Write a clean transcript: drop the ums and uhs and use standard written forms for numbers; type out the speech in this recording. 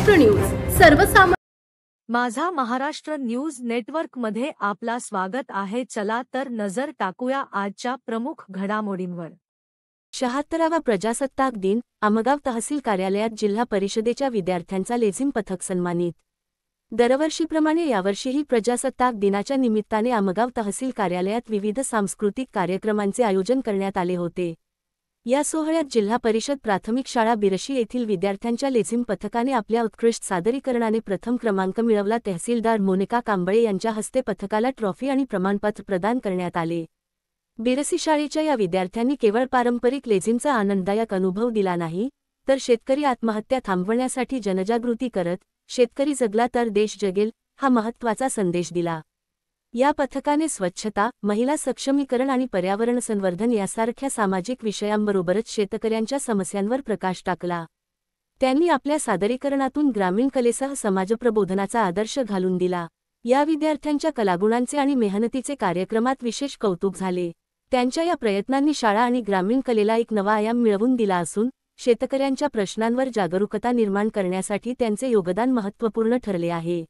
Maharashtra news सर्वसामान्य माझा Maharashtra news network मध्ये आपला स्वागत आहे। चला तर नजर टाकूया आजच्या प्रमुख घडामोडींवर। 76वा प्रजासत्ताक दिन आमगाव तहसील कार्यालयात जिल्हा परिषदेच्या विद्यार्थ्यांचा लेझिम पथक सन्मानित। दरवर्षीप्रमाणे यावर्षीही प्रजासत्ताक दिनाच्या निमित्ताने आमगाव तहसील कार्यालयात विविध सांस्कृतिक कार्यक्रमांचे आयोजन करण्यात आले होते। या सोहळ्यात जिल्हा परिषद प्राथमिक शाळा बिरशी येथील विद्यार्थ्यांच्या लेझिम पथकाने आपल्या उत्कृष्ट सादरीकरणाने प्रथम क्रमांक मिळवला। तहसीलदार मोनिका कांबळे यांच्या हस्ते पथकाला ट्रॉफी आणि प्रमाणपत्र प्रदान करण्यात आले। बिरसी शाळेच्या या विद्यार्थ्यांनी केवळ पारंपरिक लेझिमचा आनंददायक अनुभव दिला नाही, तर शेतकरी आत्महत्या थांबवण्यासाठी जनजागृती करत शेतकरी जगला तर देश जगेल हा महत्त्वाचा संदेश दिला। या पथकाने स्वच्छता, महिला सक्षमीकरण आणि पर्यावरण संवर्धन यासारख्या सामाजिक विषयांबरोबरच शेतकऱ्यांच्या समस्यांवर प्रकाश टाकला। त्यांनी आपल्या सादरीकरणातून ग्रामीण कलेसह समाजप्रबोधनाचा आदर्श घालून दिला। या विद्यार्थ्यांच्या कलागुणांचे आणि मेहनतीचे कार्यक्रमात विशेष कौतुक झाले। त्यांच्या या प्रयत्नांनी शाळा आणि ग्रामीण कलेला एक नवा आयाम मिळवून दिला असून शेतकऱ्यांच्या प्रश्नांवर जागरूकता निर्माण करण्यासाठी त्यांचे योगदान महत्त्वपूर्ण ठरले आहे।